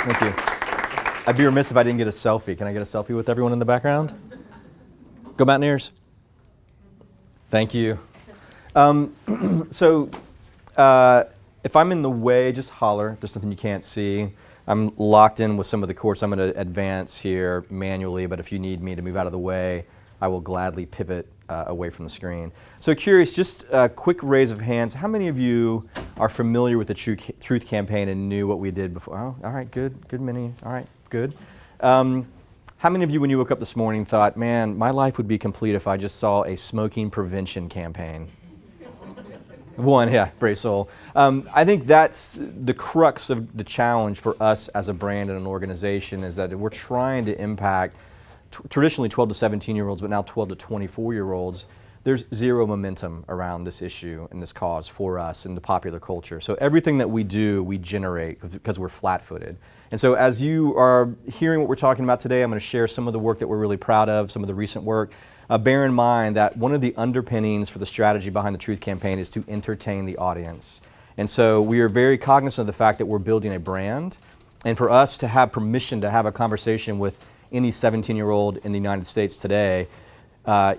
Thank you. I'd be remiss if I didn't get a selfie. Can I get a selfie with everyone in the background? Go Mountaineers. Thank you. If I'm in the way, just holler. If there's something you can't see. I'm locked in with some of the course. I'm going to advance here manually, but if you need me to move out of the way, I will gladly pivot away from the screen. So curious, just a quick raise of hands. How many of you are familiar with the Truth Campaign and knew what we did before? Oh, all right, good, many. All right, good. How many of you, when you woke up this morning, thought, man, my life would be complete if I just saw a smoking prevention campaign? One, yeah, brave soul. I think that's the crux of the challenge for us as a brand and an organization, is that we're trying to impact traditionally 12 to 17-year-olds, but now 12 to 24-year-olds. There's zero momentum around this issue and this cause for us in the popular culture. So everything that we do, we generate because we're flat-footed. And so as you are hearing what we're talking about today, I'm going to share some of the work that we're really proud of, some of the recent work. Bear in mind that one of the underpinnings for the strategy behind the Truth Campaign is to entertain the audience. And so we are very cognizant of the fact that we're building a brand. And for us to have permission to have a conversation with any 17-year-old in the United States today,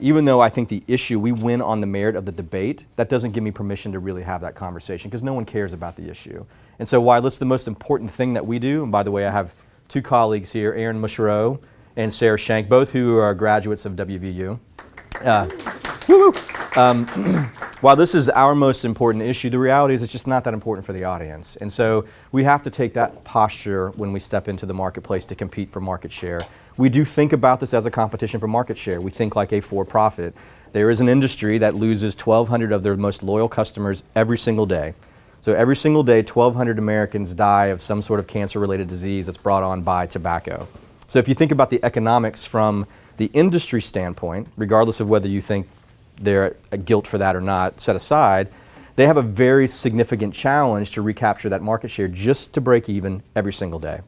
even though I think the issue, we win on the merit of the debate, that doesn't give me permission to really have that conversation because no one cares about the issue. And so while it's the most important thing that we do, and by the way, I have two colleagues here, Aaron Mushrow and Sarah Shank, both who are graduates of WVU. While this is our most important issue, the reality is it's just not that important for the audience. And so we have to take that posture when we step into the marketplace to compete for market share. We do think about this as a competition for market share. We think like a for-profit. There is an industry that loses 1,200 of their most loyal customers every single day. So every single day, 1,200 Americans die of some sort of cancer-related disease that's brought on by tobacco. So if you think about the economics from the industry standpoint, regardless of whether you think they're a guilt for that or not, set aside, they have a very significant challenge to recapture that market share just to break even every single day.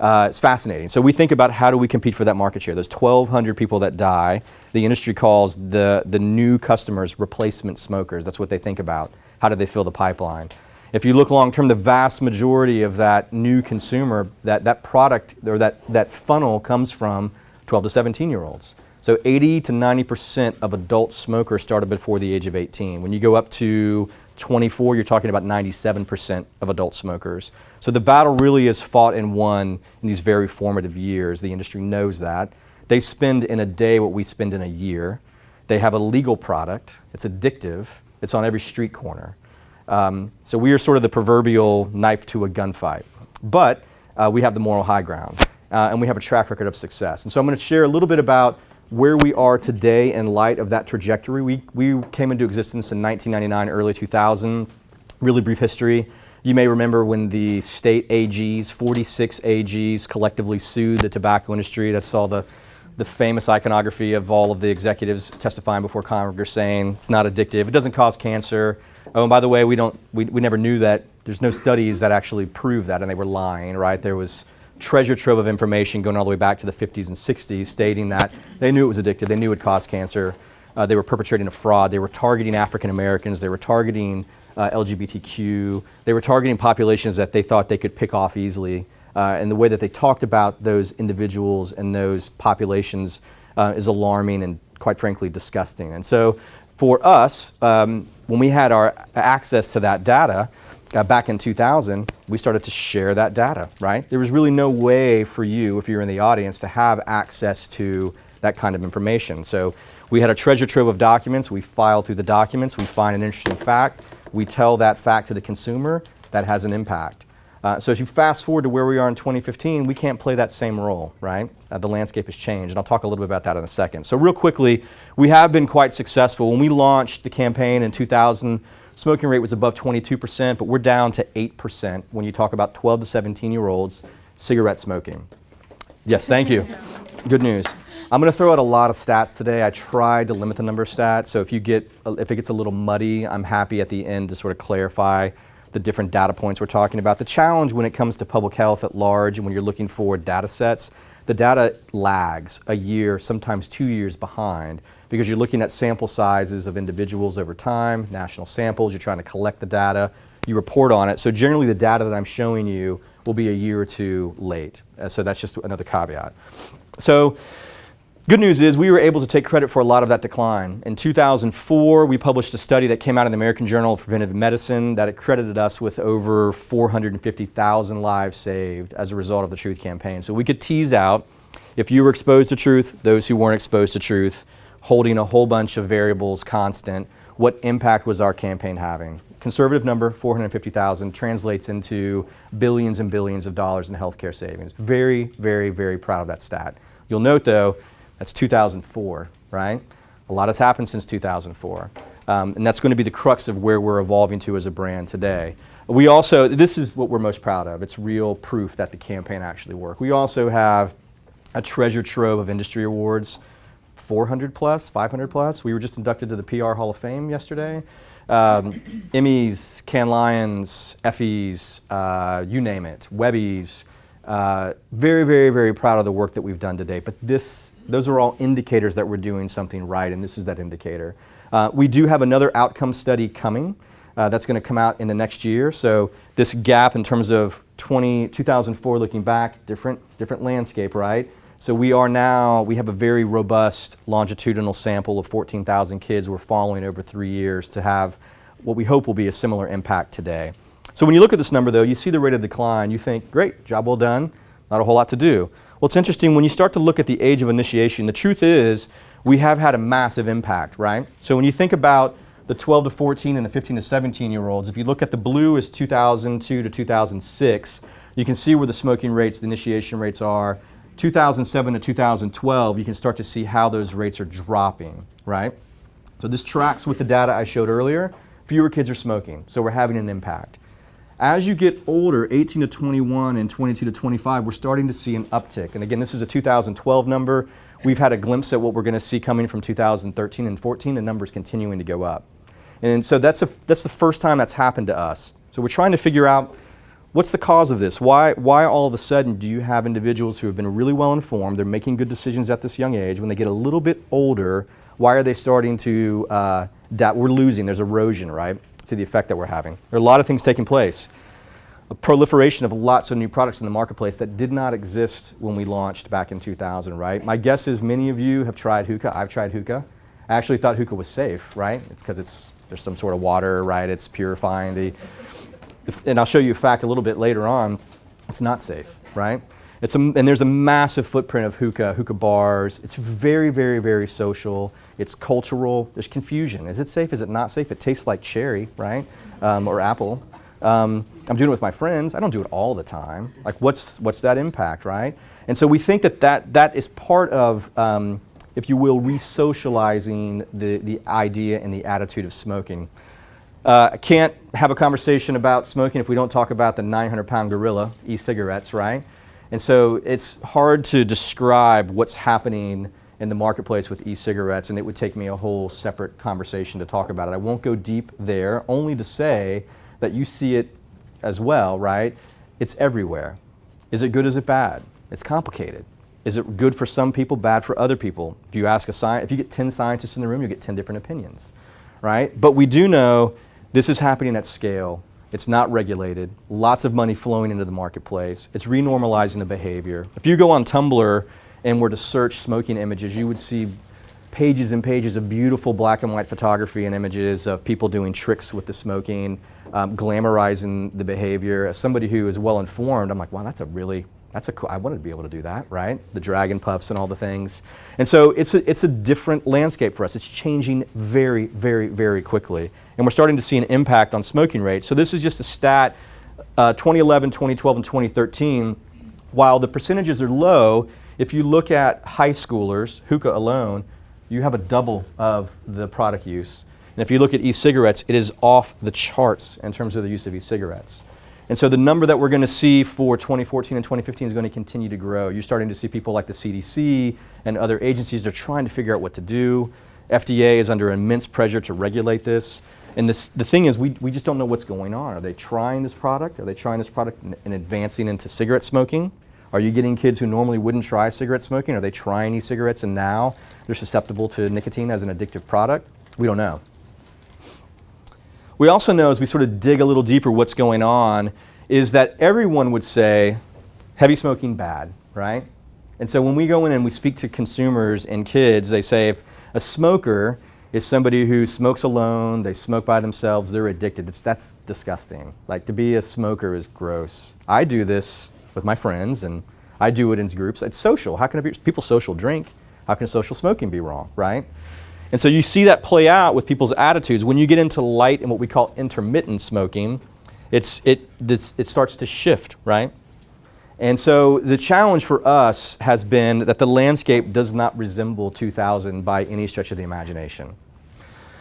It's fascinating. So we think about how do we compete for that market share. There's 1,200 people that die. The industry calls the new customers replacement smokers. That's what they think about. How do they fill the pipeline? If you look long term, the vast majority of that new consumer, that product or that funnel comes from 12 to 17-year-olds. So 80 to 90% of adult smokers started before the age of 18. When you go up to 24, you're talking about 97% of adult smokers. So the battle really is fought and won in these very formative years. The industry knows that. They spend in a day what we spend in a year. They have a legal product. It's addictive. It's on every street corner. So we are sort of the proverbial knife to a gunfight. But we have the moral high ground. And we have a track record of success. And so I'm going to share a little bit about where we are today in light of that trajectory. We came into existence in 1999, early 2000. Really brief history. You may remember when the state AGs, 46 AGs, collectively sued the tobacco industry. That's all the famous iconography of all of the executives testifying before Congress saying it's not addictive, it doesn't cause cancer. Oh, and by the way, we never knew that. There's no studies that actually prove that, and they were lying, right? There was treasure trove of information going all the way back to the 50s and 60s stating that they knew it was addictive, they knew it caused cancer, they were perpetrating a fraud, they were targeting African Americans, they were targeting LGBTQ, they were targeting populations that they thought they could pick off easily. And the way that they talked about those individuals and those populations is alarming and quite frankly disgusting. And so for us, when we had our access to that data, back in 2000, we started to share that data, right? There was really no way for you, if you're in the audience, to have access to that kind of information. So we had a treasure trove of documents. We filed through the documents. We find an interesting fact. We tell that fact to the consumer. That has an impact. So if you fast forward to where we are in 2015, we can't play that same role, right? The landscape has changed, and I'll talk a little bit about that in a second. So real quickly, we have been quite successful. When we launched the campaign in 2000, smoking rate was above 22%, but we're down to 8% when you talk about 12 to 17-year-olds cigarette smoking. Yes, thank you. Good news. I'm going to throw out a lot of stats today. I tried to limit the number of stats, so if it gets a little muddy, I'm happy at the end to sort of clarify the different data points we're talking about. The challenge when it comes to public health at large and when you're looking for data sets, the data lags a year, sometimes 2 years behind, because you're looking at sample sizes of individuals over time, national samples, you're trying to collect the data, you report on it. So generally the data that I'm showing you will be a year or two late. So that's just another caveat. So good news is we were able to take credit for a lot of that decline. In 2004, we published a study that came out in the American Journal of Preventive Medicine that accredited us with over 450,000 lives saved as a result of the Truth campaign. So we could tease out, if you were exposed to truth, those who weren't exposed to truth, holding a whole bunch of variables constant, what impact was our campaign having? Conservative number, 450,000, translates into billions and billions of dollars in healthcare savings. Very, very, very proud of that stat. You'll note though, that's 2004, right? A lot has happened since 2004. And that's going to be the crux of where we're evolving to as a brand today. We also, this is what we're most proud of. It's real proof that the campaign actually worked. We also have a treasure trove of industry awards, 400 plus, 500 plus. We were just inducted to the PR Hall of Fame yesterday. Emmys, Cannes Lions, Effies, you name it, Webbies. Very, very, very proud of the work that we've done today. But those are all indicators that we're doing something right, and this is that indicator. We do have another outcome study coming that's going to come out in the next year. So this gap in terms of 2004 looking back, different landscape, right? So we have a very robust longitudinal sample of 14,000 kids we're following over 3 years to have what we hope will be a similar impact today. So when you look at this number though, you see the rate of decline, you think, great, job well done, not a whole lot to do. Well, it's interesting when you start to look at the age of initiation, the truth is we have had a massive impact, right? So when you think about the 12 to 14 and the 15 to 17 year olds, if you look at the blue as 2002 to 2006, you can see where the smoking rates, the initiation rates are. 2007 to 2012, you can start to see how those rates are dropping, right? So this tracks with the data I showed earlier. Fewer kids are smoking, so we're having an impact. As you get older, 18 to 21 and 22 to 25, we're starting to see an uptick. And again, this is a 2012 number. We've had a glimpse at what we're going to see coming from 2013 and 14, the numbers continuing to go up. And so that's the first time that's happened to us. So we're trying to figure out what's the cause of this? Why all of a sudden do you have individuals who have been really well informed, they're making good decisions at this young age, when they get a little bit older, why are they starting to, we're losing, there's erosion, right, to the effect that we're having. There are a lot of things taking place. A proliferation of lots of new products in the marketplace that did not exist when we launched back in 2000, right? My guess is many of you have tried hookah. I've tried hookah. I actually thought hookah was safe, right? It's because there's some sort of water, right? It's purifying and I'll show you a fact a little bit later on, it's not safe, right? And there's a massive footprint of hookah bars. It's very, very, very social. It's cultural. There's confusion. Is it safe? Is it not safe? It tastes like cherry, right? Or apple. I'm doing it with my friends. I don't do it all the time. Like what's that impact, right? And so we think that is part of, if you will, re-socializing the idea and the attitude of smoking. I can't have a conversation about smoking if we don't talk about the 900-pound gorilla, e-cigarettes, right? And so it's hard to describe what's happening in the marketplace with e-cigarettes, and it would take me a whole separate conversation to talk about it. I won't go deep there, only to say that you see it as well, right? It's everywhere. Is it good, is it bad? It's complicated. Is it good for some people, bad for other people? If you ask if you get 10 scientists in the room, you get 10 different opinions, right? But we do know this is happening at scale. It's not regulated. Lots of money flowing into the marketplace. It's renormalizing the behavior. If you go on Tumblr and were to search smoking images, you would see pages and pages of beautiful black and white photography and images of people doing tricks with the smoking, glamorizing the behavior. As somebody who is well informed, I'm like, wow, I wanted to be able to do that, right? The dragon puffs and all the things. And so it's a different landscape for us. It's changing very, very, very quickly. And we're starting to see an impact on smoking rates. So this is just a stat, 2011, 2012, and 2013, while the percentages are low, if you look at high schoolers, hookah alone, you have a double of the product use. And if you look at e-cigarettes, it is off the charts in terms of the use of e-cigarettes. And so the number that we're going to see for 2014 and 2015 is going to continue to grow. You're starting to see people like the CDC and other agencies, they're trying to figure out what to do. FDA is under immense pressure to regulate this. And the thing is, we just don't know what's going on. Are they trying this product? Are they trying this product and advancing into cigarette smoking? Are you getting kids who normally wouldn't try cigarette smoking? Are they trying e-cigarettes and now they're susceptible to nicotine as an addictive product? We don't know. We also know, as we sort of dig a little deeper what's going on, is that everyone would say heavy smoking bad, right? And so when we go in and we speak to consumers and kids, they say if a smoker is somebody who smokes alone, they smoke by themselves, they're addicted. That's disgusting. Like, to be a smoker is gross. I do this with my friends, and I do it in groups. It's social. How can it be? People social drink. How can social smoking be wrong, right? And so you see that play out with people's attitudes. When you get into light and what we call intermittent smoking, it starts to shift, right? And so the challenge for us has been that the landscape does not resemble 2000 by any stretch of the imagination.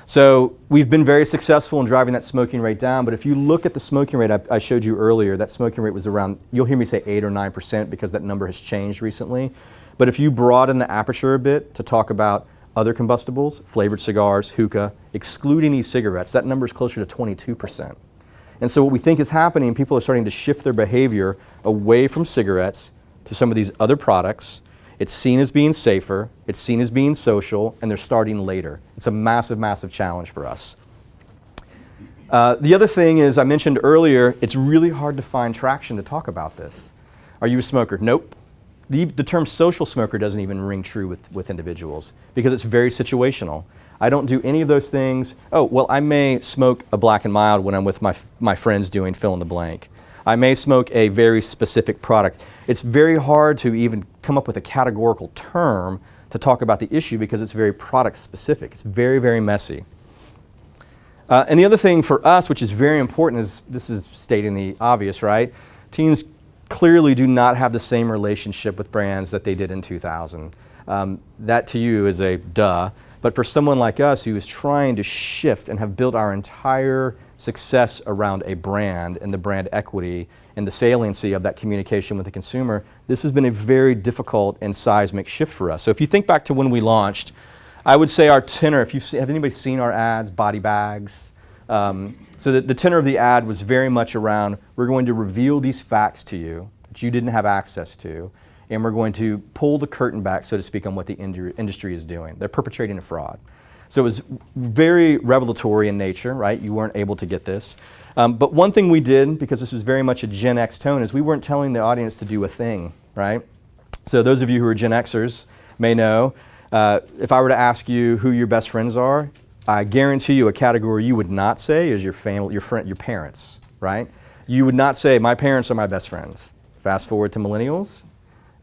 So we've been very successful in driving that smoking rate down, but if you look at the smoking rate I showed you earlier, that smoking rate was around, you'll hear me say 8 or 9% because that number has changed recently. But if you broaden the aperture a bit to talk about other combustibles, flavored cigars, hookah, excluding e-cigarettes, that number is closer to 22%. And so what we think is happening, people are starting to shift their behavior away from cigarettes to some of these other products. It's seen as being safer, it's seen as being social, and they're starting later. It's a massive, massive challenge for us. The other thing is, I mentioned earlier, it's really hard to find traction to talk about this. Are you a smoker? Nope. The term social smoker doesn't even ring true with individuals because it's very situational. I don't do any of those things. Oh, well, I may smoke a black and mild when I'm with my friends doing fill in the blank. I may smoke a very specific product. It's very hard to even come up with a categorical term to talk about the issue because it's very product specific. It's very, very messy. And the other thing for us, which is very important, is this is stating the obvious, right? Teens clearly do not have the same relationship with brands that they did in 2000. That to you is a duh. But for someone like us who is trying to shift and have built our entire success around a brand and the brand equity and the saliency of that communication with the consumer, this has been a very difficult and seismic shift for us. So if you think back to when we launched, I would say our tenor, have anybody seen our ads, body bags? So the tenor of the ad was very much around, we're going to reveal these facts to you that you didn't have access to, and we're going to pull the curtain back, so to speak, on what the industry is doing. They're perpetrating a fraud. So it was very revelatory in nature, right? You weren't able to get this. But one thing we did, because this was very much a Gen X tone, is we weren't telling the audience to do a thing, right? So those of you who are Gen Xers may know, if I were to ask you who your best friends are, I guarantee you a category you would not say is your family, your parents, right? You would not say, my parents are my best friends. Fast forward to millennials,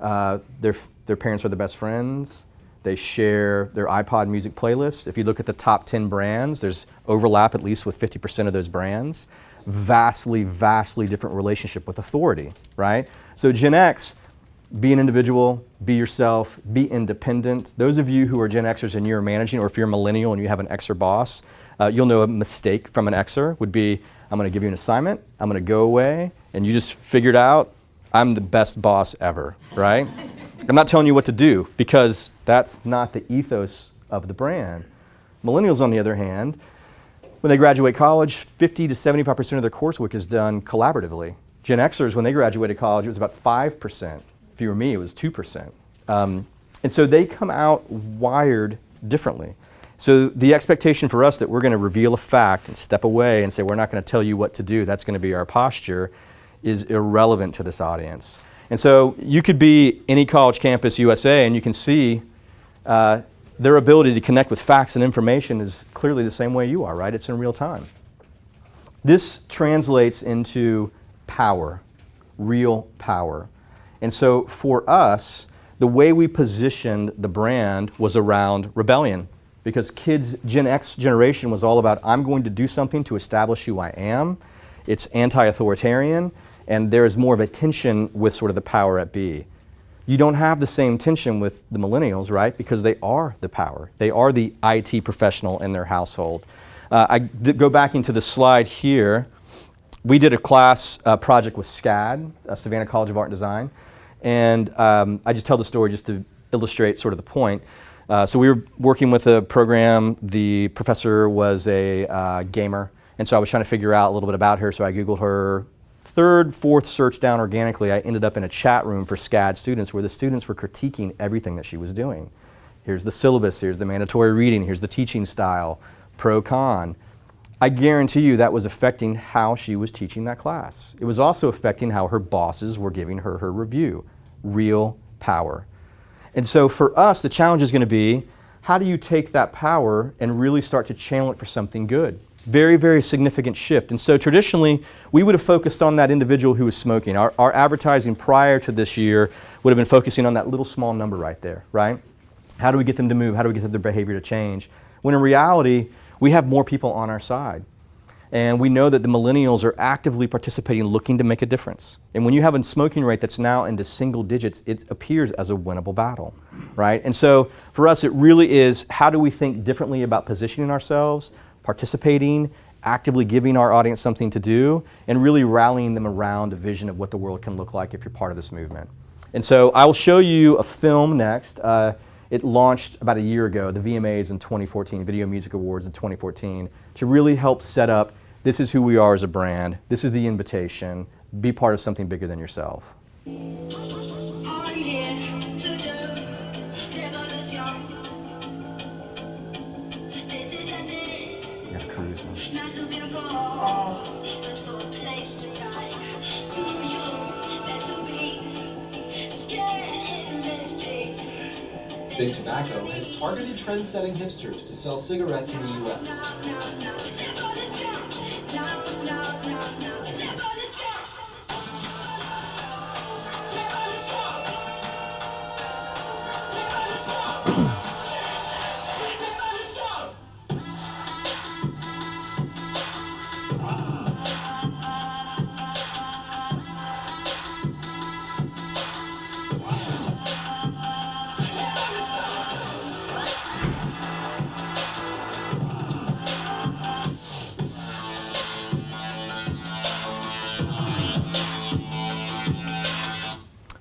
their parents are the best friends. They share their iPod music playlist. If you look at the top 10 brands, there's overlap at least with 50% of those brands. Vastly, vastly different relationship with authority, right? So Gen X, be an individual, be yourself, be independent. Those of you who are Gen Xers and you're managing, or if you're a millennial and you have an Xer boss, you'll know a mistake from an Xer would be, I'm gonna give you an assignment, I'm gonna go away, and you just figured out, I'm the best boss ever, right? I'm not telling you what to do because that's not the ethos of the brand. Millennials, on the other hand, when they graduate college, 50 to 75% of their coursework is done collaboratively. Gen Xers, when they graduated college, it was about 5%. If you were me, it was 2%. And so they come out wired differently. So the expectation for us that we're going to reveal a fact and step away and say, we're not going to tell you what to do, that's going to be our posture, is irrelevant to this audience. And so you could be any college campus USA and you can see their ability to connect with facts and information is clearly the same way you are, right? It's in real time. This translates into power, real power. And so for us, the way we positioned the brand was around rebellion, because kids, Gen X generation was all about, I'm going to do something to establish who I am. It's anti-authoritarian, and there is more of a tension with sort of the power at B. You don't have the same tension with the millennials, right? Because they are the power. They are the IT professional in their household. Go back into the slide here. We did a class project with SCAD, Savannah College of Art and Design. And I just tell the story just to illustrate sort of the point. So we were working with a program. The professor was a gamer. And so I was trying to figure out a little bit about her. So I Googled her. Third, fourth search down organically, I ended up in a chat room for SCAD students where the students were critiquing everything that she was doing. Here's the syllabus, here's the mandatory reading, here's the teaching style, pro, con. I guarantee you that was affecting how she was teaching that class. It was also affecting how her bosses were giving her her review. Real power. And so for us, the challenge is going to be, how do you take that power and really start to channel it for something good? Very, very significant shift. And so traditionally, we would have focused on that individual who was smoking. Our advertising prior to this year would have been focusing on that little small number right there, right? How do we get them to move? How do we get their behavior to change? When in reality, we have more people on our side. And we know that the millennials are actively participating, looking to make a difference. And when you have a smoking rate that's now into single digits, it appears as a winnable battle, right? And so for us, it really is, how do we think differently about positioning ourselves, participating, actively giving our audience something to do, and really rallying them around a vision of what the world can look like if you're part of this movement. And so I will show you a film next. It launched about a year ago, the VMAs in 2014, Video Music Awards in 2014, to really help set up, this is who we are as a brand, this is the invitation, be part of something bigger than yourself. Gotta cruise now. Big Tobacco has targeted trend-setting hipsters to sell cigarettes in the U.S.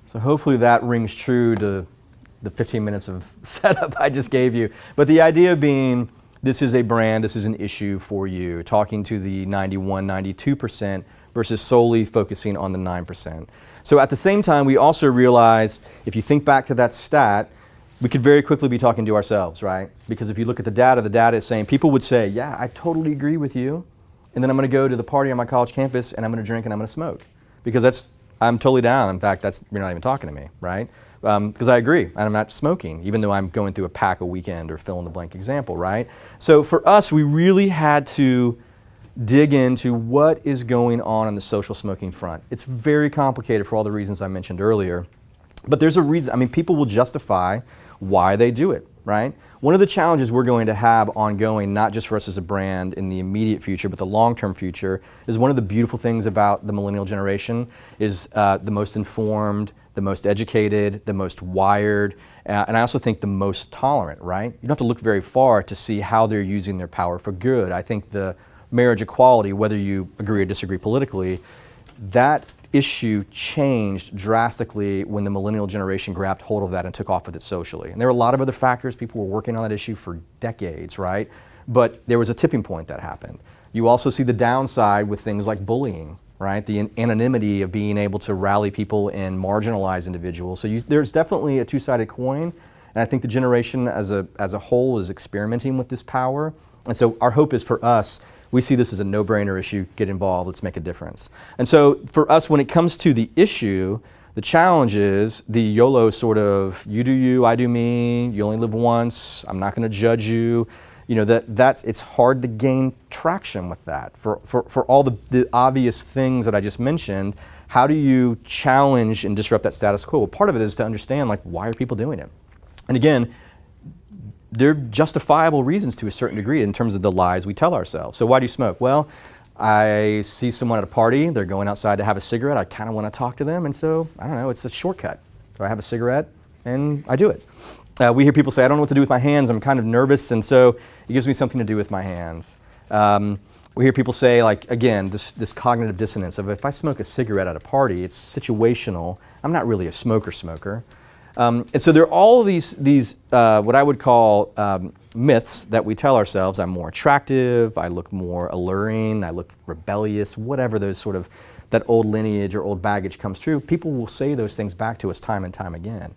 So hopefully that rings true to the 15 minutes of setup I just gave you. But the idea being, this is a brand, this is an issue for you, talking to the 91, 92% versus solely focusing on the 9%. So at the same time, we also realize, if you think back to that stat, we could very quickly be talking to ourselves, right? Because if you look at the data is saying, people would say, yeah, I totally agree with you. And then I'm going to go to the party on my college campus and I'm going to drink and I'm going to smoke. Because I'm totally down. In fact, you're not even talking to me, right? Because I agree, and I'm not smoking, even though I'm going through a pack a weekend or fill in the blank example, right? So for us, we really had to dig into what is going on the social smoking front. It's very complicated for all the reasons I mentioned earlier, but there's a reason. I mean, people will justify why they do it, right? One of the challenges we're going to have ongoing, not just for us as a brand in the immediate future, but the long-term future, is one of the beautiful things about the millennial generation is the most informed, the most educated, the most wired, and I also think the most tolerant, right? You don't have to look very far to see how they're using their power for good. I think the marriage equality, whether you agree or disagree politically, that issue changed drastically when the millennial generation grabbed hold of that and took off with it socially. And there were a lot of other factors. People were working on that issue for decades, right? But there was a tipping point that happened. You also see the downside with things like bullying, right? The anonymity of being able to rally people and marginalize individuals. So there's definitely a two-sided coin. And I think the generation as a whole is experimenting with this power. And so our hope is for us, we see this as a no-brainer issue, get involved, let's make a difference. And so for us, when it comes to the issue, the challenge is the YOLO sort of, you do you, I do me, you only live once, I'm not gonna judge you. You know, it's hard to gain traction with that. For all the obvious things that I just mentioned, how do you challenge and disrupt that status quo? Well, part of it is to understand, like, why are people doing it? And again, there are justifiable reasons to a certain degree in terms of the lies we tell ourselves. So why do you smoke? Well, I see someone at a party, they're going outside to have a cigarette, I kind of want to talk to them, and so, I don't know, it's a shortcut. So I have a cigarette, and I do it. We hear people say, I don't know what to do with my hands, I'm kind of nervous, and so it gives me something to do with my hands. We hear people say, like, again, this cognitive dissonance of, if I smoke a cigarette at a party, it's situational, I'm not really a smoker. And so there are all these what I would call myths that we tell ourselves. I'm more attractive, I look more alluring, I look rebellious, whatever those sort of, that old lineage or old baggage comes through. People will say those things back to us time and time again.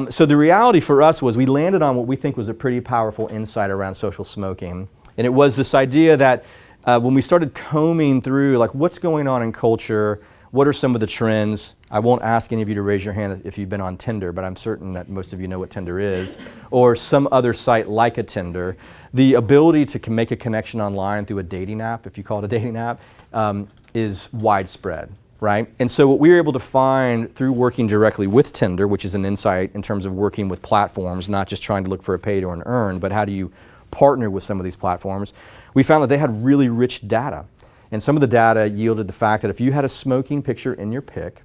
So the reality for us was we landed on what we think was a pretty powerful insight around social smoking. And it was this idea that when we started combing through, like, what's going on in culture, what are some of the trends? I won't ask any of you to raise your hand if you've been on Tinder, but I'm certain that most of you know what Tinder is, or some other site like a Tinder. The ability to make a connection online through a dating app, if you call it a dating app, is widespread, right? And so what we were able to find through working directly with Tinder, which is an insight in terms of working with platforms, not just trying to look for a paid or an earned, but how do you partner with some of these platforms, we found that they had really rich data. And some of the data yielded the fact that if you had a smoking picture in your pic,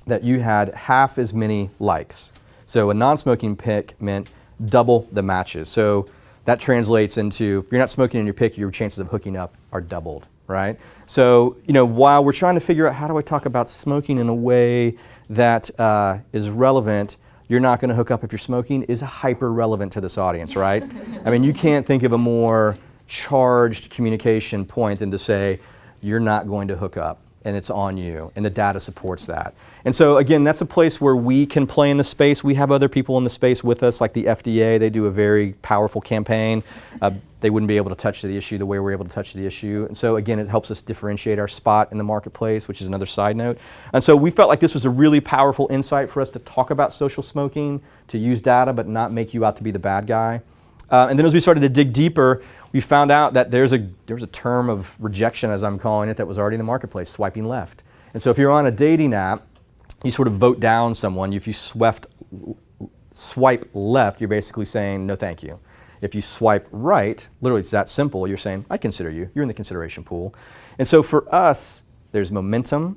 that you had half as many likes. So a non-smoking pic meant double the matches. So that translates into, if you're not smoking in your pic, your chances of hooking up are doubled, right? So, while we're trying to figure out how do I talk about smoking in a way that is relevant, you're not going to hook up if you're smoking is hyper relevant to this audience, right? I mean, you can't think of a more charged communication point than to say, you're not going to hook up and it's on you, and the data supports that. And so again, that's a place where we can play in the space. We have other people in the space with us, like the FDA. They do a very powerful campaign. They wouldn't be able to touch the issue the way we're able to touch the issue. And so again, it helps us differentiate our spot in the marketplace, which is another side note. And so we felt like this was a really powerful insight for us to talk about social smoking, to use data, but not make you out to be the bad guy. And then as we started to dig deeper, we found out that there's a term of rejection, as I'm calling it, that was already in the marketplace, swiping left. And so if you're on a dating app, you sort of vote down someone. If you swipe left, you're basically saying, no thank you. If you swipe right, literally it's that simple, you're saying, I consider you, you're in the consideration pool. And so for us, there's momentum,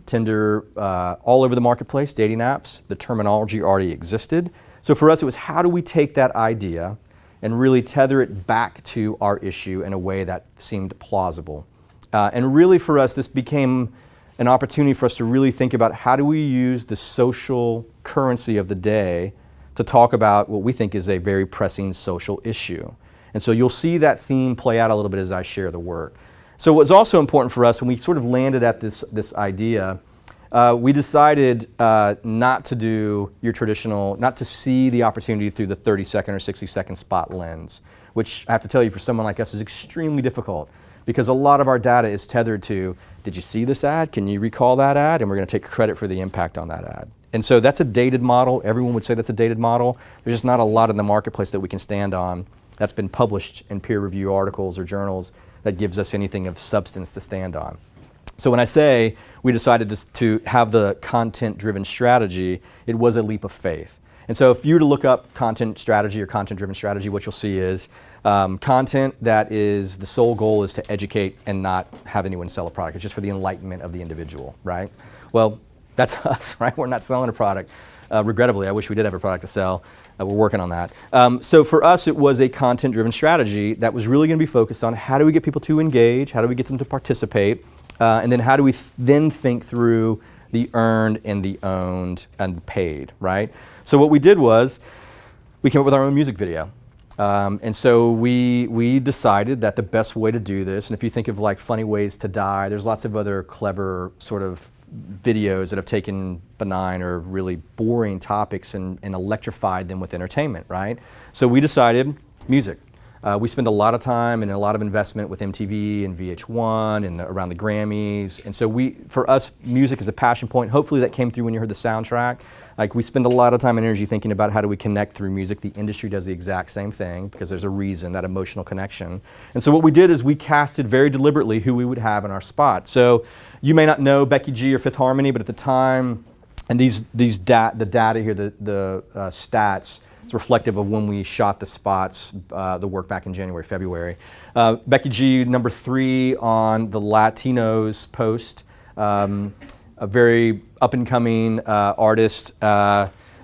Tinder, all over the marketplace, dating apps, the terminology already existed. So for us, it was how do we take that idea and really tether it back to our issue in a way that seemed plausible. And really for us, this became an opportunity for us to really think about how do we use the social currency of the day to talk about what we think is a very pressing social issue. And so you'll see that theme play out a little bit as I share the work. So what's also important for us, when we sort of landed at this idea, we decided not to do your traditional, not to see the opportunity through the 30-second or 60-second spot lens, which I have to tell you for someone like us is extremely difficult because a lot of our data is tethered to, did you see this ad? Can you recall that ad? And we're going to take credit for the impact on that ad. And so that's a dated model. Everyone would say that's a dated model. There's just not a lot in the marketplace that we can stand on that's been published in peer review articles or journals that gives us anything of substance to stand on. So when I say we decided to have the content-driven strategy, it was a leap of faith. And so if you were to look up content strategy or content-driven strategy, what you'll see is content that is, the sole goal is to educate and not have anyone sell a product. It's just for the enlightenment of the individual, right? Well, that's us, right? We're not selling a product. Regrettably, I wish we did have a product to sell. We're working on that. So for us, it was a content-driven strategy that was really going to be focused on how do we get people to engage, how do we get them to participate, and then how do we then think through the earned and the owned and the paid, right? So what we did was we came up with our own music video. And so we decided that the best way to do this, and if you think of like Funny Ways to Die, there's lots of other clever sort of videos that have taken benign or really boring topics and electrified them with entertainment, right? So we decided music. We spend a lot of time and a lot of investment with MTV and VH1 and around the Grammys. And so for us, music is a passion point. Hopefully that came through when you heard the soundtrack. Like we spend a lot of time and energy thinking about how do we connect through music. The industry does the exact same thing because there's a reason, that emotional connection. And so what we did is we casted very deliberately who we would have in our spot. So you may not know Becky G or Fifth Harmony, but at the time, and the data here, the stats, it's reflective of when we shot the spots, the work back in January, February. Becky G, number 3 on the Latinos post, a very up-and-coming artist.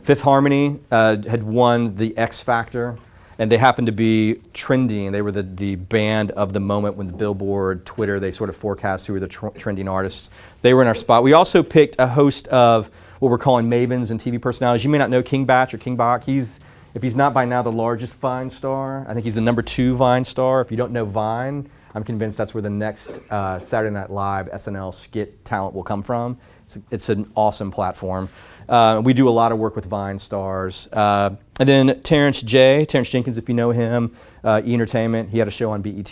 Fifth Harmony had won the X Factor, and they happened to be trending. They were the band of the moment when the Billboard, Twitter, they sort of forecast who were the trending artists. They were in our spot. We also picked a host of what we're calling mavens and TV personalities. You may not know King Batch or King Bach. If he's not by now the largest Vine star, I think he's the number 2 Vine star. If you don't know Vine, I'm convinced that's where the next Saturday Night Live SNL skit talent will come from. It's an awesome platform. We do a lot of work with Vine stars. And then Terrence Jenkins, if you know him, E! Entertainment, he had a show on BET,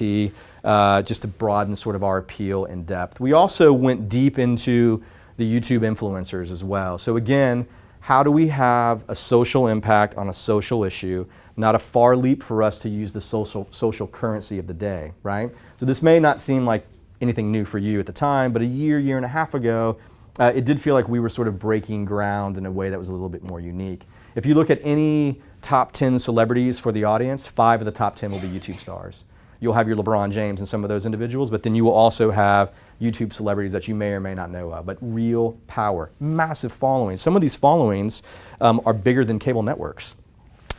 just to broaden sort of our appeal and depth. We also went deep into the YouTube influencers as well. So again, how do we have a social impact on a social issue? Not a far leap for us to use the social currency of the day, right? So this may not seem like anything new for you at the time, but a year and a half ago, it did feel like we were sort of breaking ground in a way that was a little bit more unique. If you look at any top 10 celebrities for the audience, 5 of the top 10 will be YouTube stars. You'll have your LeBron James and some of those individuals, but then you will also have YouTube celebrities that you may or may not know of, but real power, massive followings. Some of these followings are bigger than cable networks.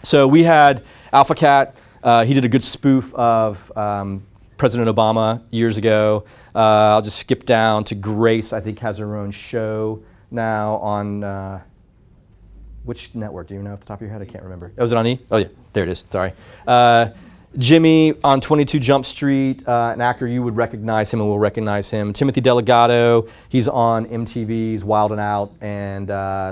So we had Alpha Cat, he did a good spoof of President Obama years ago. I'll just skip down to Grace, I think has her own show now on, which network? Do you know off the top of your head? I can't remember. Oh, was it on E? Oh yeah, there it is, sorry. Jimmy on 22 Jump Street, an actor, you would recognize him and will recognize him. Timothy Delgado, he's on MTV's Wild 'N Out and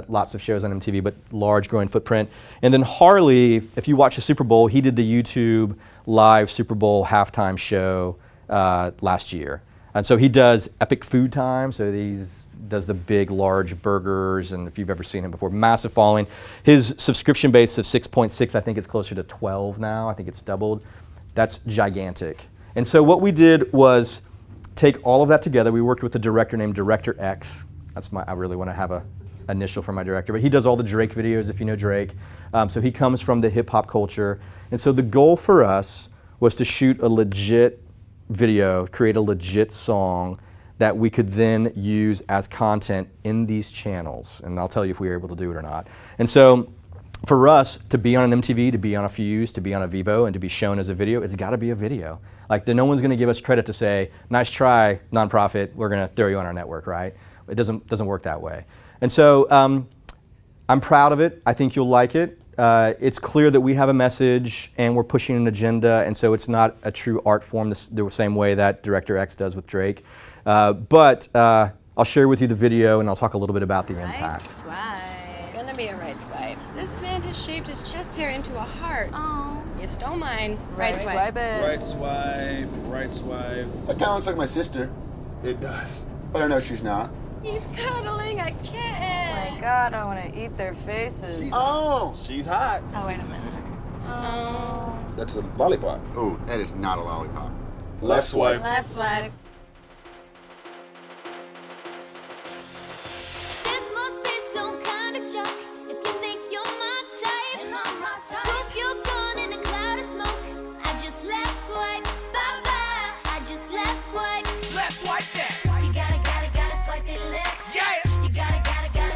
lots of shows on MTV, but large growing footprint. And then Harley, if you watch the Super Bowl, he did the YouTube live Super Bowl halftime show last year. And so he does epic food time, so he's does the big, large burgers, and if you've ever seen him before, massive following. His subscription base of 6.6, I think it's closer to 12 now. I think it's doubled. That's gigantic. And so what we did was take all of that together. We worked with a director named Director X. I really want to have a initial for my director, but he does all the Drake videos, if you know Drake. So he comes from the hip hop culture. And so the goal for us was to shoot a legit video, create a legit song that we could then use as content in these channels. And I'll tell you if we were able to do it or not. And so for us to be on an MTV, to be on a Fuse, to be on a Vivo, and to be shown as a video, it's gotta be a video. Like no one's gonna give us credit to say, nice try, nonprofit, we're gonna throw you on our network, right? It doesn't work that way. And so I'm proud of it. I think you'll like it. It's clear that we have a message and we're pushing an agenda, and so it's not a true art form the same way that Director X does with Drake. But I'll share with you the video and I'll talk a little bit about the impact. Swipe. It's gonna be a right swipe. This man has shaved his chest hair into a heart. Oh. You stole mine. Right swipe it. Right swipe, right swipe. That kind of looks like my sister, It does. but I know she's not. He's cuddling a kitten. Oh my God, I want to eat their faces. Oh! She's hot. Oh, wait a minute. Oh. That's a lollipop. Oh, that is not a lollipop. Left swipe. Left swipe. This must be some kind of joke. If you think you're my type, and I'm my type. If you're gone in a cloud of smoke, I just left swipe. Bye bye. I just left swipe. Left swipe that. You gotta swipe it left. Yeah. You gotta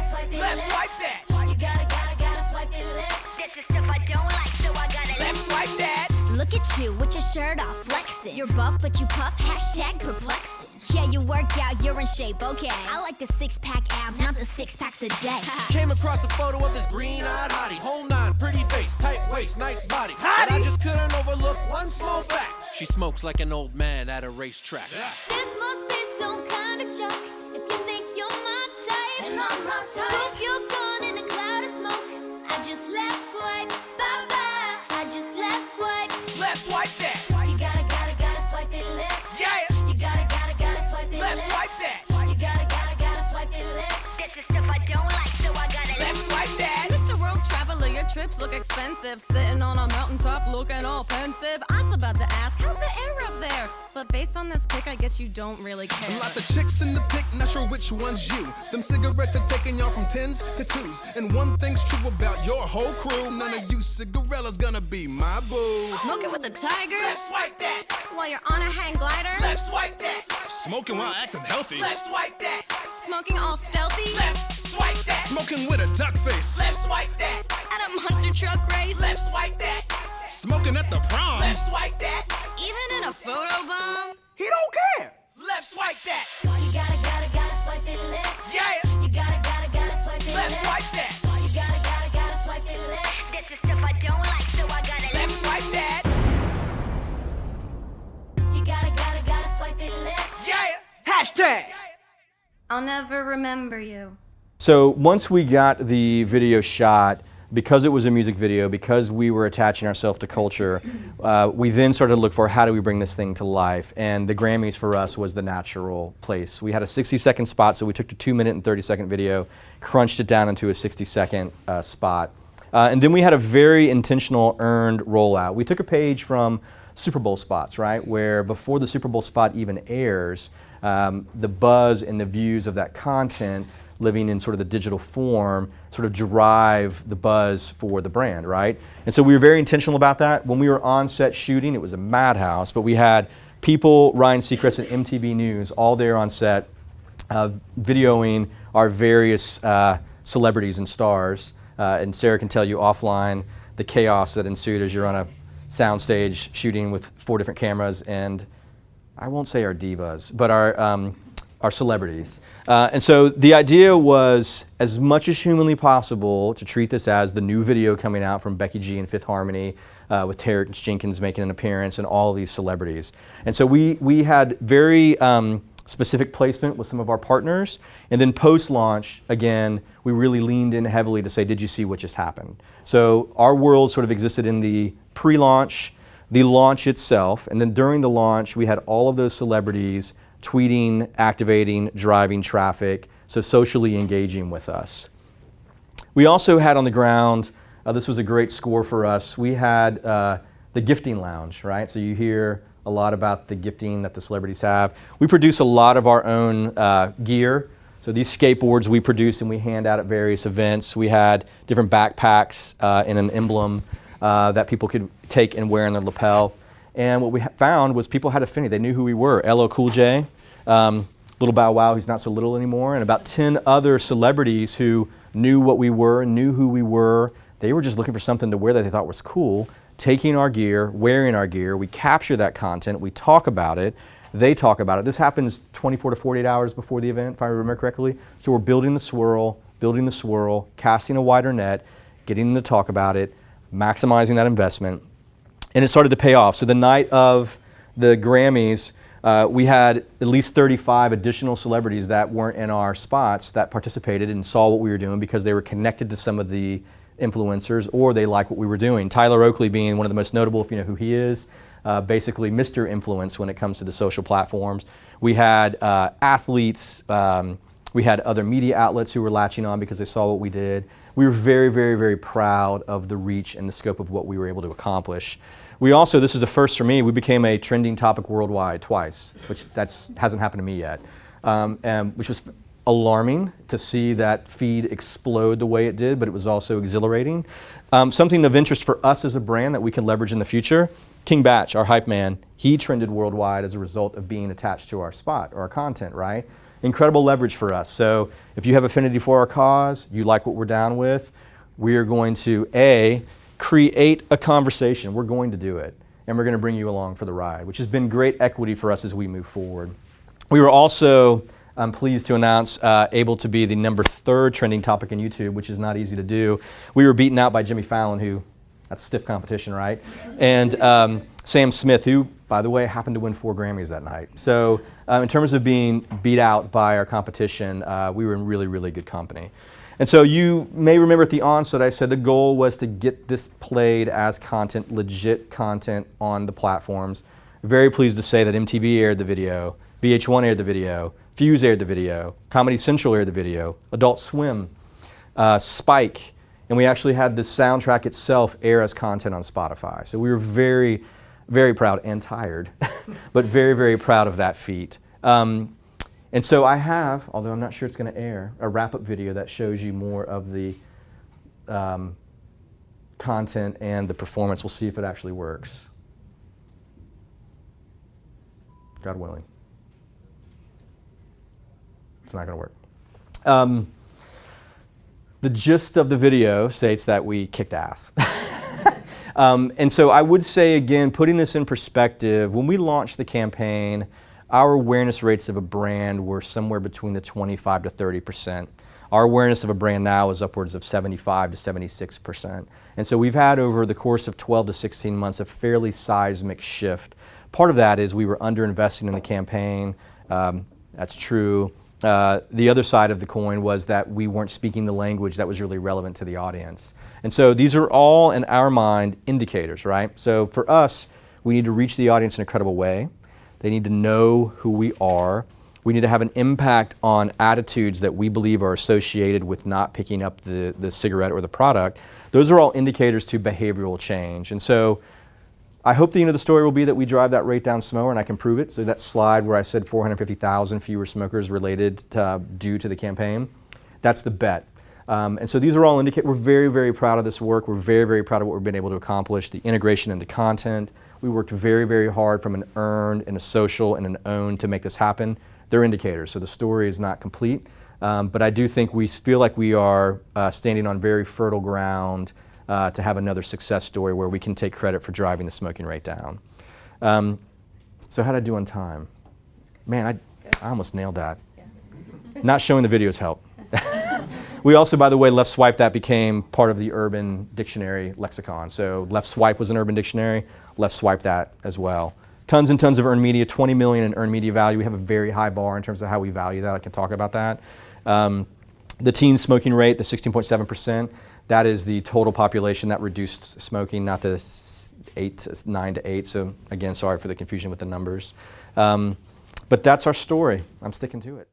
swipe it Left left. swipe that. You gotta swipe it left. This is stuff I don't like, so I gotta Left swipe that. Look at you with your shirt off, flexing. You're buff, but you puff, hashtag perplexing. Yeah, you work out, you're in shape, okay. I like the six-pack abs, not the six-packs a day. Came across a photo of this green-eyed hottie. Whole nine, pretty face, tight waist, nice body. But I just couldn't overlook one small fact. She smokes like an old man at a racetrack. This must be some kind of joke. If you think you're my type, and I'm my type. If you're gone in a cloud of smoke, I just left swipe. Bye bye. I just left swipe. Left swipe that. You gotta swipe it left. Yeah. You gotta swipe it Left left. swipe that. You gotta swipe it left. This is stuff I don't like, so I gotta Left swipe that. Mr. World Traveler, your trips look expensive. Sitting on a mountaintop looking all pensive. I was about to ask, how's the air up there? But based on this pic, I guess you don't really care. Lots of chicks in the pic, not sure which one's you. Them cigarettes are taking y'all from 10s to 2s. And one thing's true about your whole crew, none of you cigarella's gonna be my boo. Smoking with a tiger? Left swipe that. While you're on a hang glider? Left swipe that. Smoking while acting healthy. Left swipe that. Smoking all stealthy? Left swipe that. Smoking with a duck face. Left swipe that. At a monster truck race? Left swipe that. Smoking at the prom. Left swipe that. Even in a photo bomb? He don't care. Left swipe that. You gotta swipe it left. Yeah. You gotta swipe it Left left. swipe that. You gotta swipe it left. This is stuff I don't like, so I gotta Left swipe that. You gotta swipe it left. Yeah. Hashtag. I'll never remember you. So once we got the video shot, because it was a music video, because we were attaching ourselves to culture, we then started to look for how do we bring this thing to life. And the Grammys for us was the natural place. We had a 60-second spot, so we took the 2-minute and 30-second video, crunched it down into a 60-second spot. And then we had a very intentional earned rollout. We took a page from Super Bowl spots, right? Where before the Super Bowl spot even airs, the buzz and the views of that content living in sort of the digital form sort of drive the buzz for the brand, right? And so we were very intentional about that. When we were on set shooting, it was a madhouse, but we had people, Ryan Seacrest and MTV News, all there on set, videoing our various celebrities and stars. And Sarah can tell you offline the chaos that ensued as you're on a soundstage shooting with 4 different cameras, and I won't say our divas, but our celebrities. And so the idea was, as much as humanly possible, to treat this as the new video coming out from Becky G and Fifth Harmony, with Terrence Jenkins making an appearance and all these celebrities. And so we had very specific placement with some of our partners, and then post-launch, again, we really leaned in heavily to say, did you see what just happened? So our world sort of existed in the pre-launch, the launch itself, and then during the launch, we had all of those celebrities tweeting, activating, driving traffic, so socially engaging with us. We also had on the ground, this was a great score for us, we had the gifting lounge, right? So you hear a lot about the gifting that the celebrities have. We produce a lot of our own gear. So these skateboards we produce and we hand out at various events. We had different backpacks in an emblem that people could take and wear in their lapel. And what we found was people had affinity. They knew who we were. LL Cool J, Little Bow Wow, who's not so little anymore, and about 10 other celebrities who knew what we were, knew who we were. They were just looking for something to wear that they thought was cool. Taking our gear, wearing our gear, we capture that content, we talk about it, they talk about it. This happens 24 to 48 hours before the event, if I remember correctly. So we're building the swirl, casting a wider net, getting them to talk about it, maximizing that investment. And it started to pay off. So the night of the Grammys, we had at least 35 additional celebrities that weren't in our spots that participated and saw what we were doing because they were connected to some of the influencers or they liked what we were doing. Tyler Oakley being one of the most notable, if you know who he is, basically Mr. Influence when it comes to the social platforms. We had athletes, we had other media outlets who were latching on because they saw what we did. We were very, very, very proud of the reach and the scope of what we were able to accomplish. We also, this is a first for me, we became a trending topic worldwide twice, which hasn't happened to me yet, which was alarming to see that feed explode the way it did, but it was also exhilarating. Something of interest for us as a brand that we can leverage in the future, King Batch, our hype man, he trended worldwide as a result of being attached to our spot or our content, right? Incredible leverage for us. So if you have affinity for our cause, you like what we're down with, we are going to, A, create a conversation. We're going to do it. And we're going to bring you along for the ride, which has been great equity for us as we move forward. We were also, I'm pleased to announce, able to be the #3 trending topic on YouTube, which is not easy to do. We were beaten out by Jimmy Fallon, who, that's stiff competition, right? And Sam Smith, who, by the way, happened to win 4 Grammys that night. So in terms of being beat out by our competition, we were in really, really good company. And so you may remember at the onset I said the goal was to get this played as content, legit content on the platforms. Very pleased to say that MTV aired the video, VH1 aired the video, Fuse aired the video, Comedy Central aired the video, Adult Swim, Spike, and we actually had the soundtrack itself air as content on Spotify. So we were very, very proud and tired, but very, very proud of that feat. And so I have, although I'm not sure it's going to air, a wrap-up video that shows you more of the content and the performance. We'll see if it actually works. God willing. It's not going to work. The gist of the video states that we kicked ass. And so I would say, again, putting this in perspective, when we launched the campaign, our awareness rates of a brand were somewhere between the 25 to 30%. Our awareness of a brand now is upwards of 75 to 76%. And so we've had over the course of 12 to 16 months a fairly seismic shift. Part of that is we were underinvesting in the campaign. That's true. the other side of the coin was that we weren't speaking the language that was really relevant to the audience. And so these are all, in our mind, indicators, right? So for us, we need to reach the audience in a credible way. They need to know who we are. We need to have an impact on attitudes that we believe are associated with not picking up the cigarette or the product. Those are all indicators to behavioral change. And so I hope the end of the story will be that we drive that rate down slower, and I can prove it. So that slide where I said 450,000 fewer smokers related due to the campaign, that's the bet. And so these are all indicators. We're very, very proud of this work. We're very, very proud of what we've been able to accomplish, the integration into content. We worked very, very hard from an earned and a social and an owned to make this happen. They're indicators, so the story is not complete. But I do think we feel like we are standing on very fertile ground to have another success story where we can take credit for driving the smoking rate down. So how did I do on time? Man, I almost nailed that. Not showing the videos helped. We also, by the way, left swipe, that became part of the Urban Dictionary lexicon. So left swipe was an Urban Dictionary, left swipe that as well. Tons and tons of earned media, 20 million in earned media value. We have a very high bar in terms of how we value that. I can talk about that. The teen smoking rate, the 16.7%, that is the total population that reduced smoking, not the 9 to 8. So again, sorry for the confusion with the numbers. But that's our story. I'm sticking to it.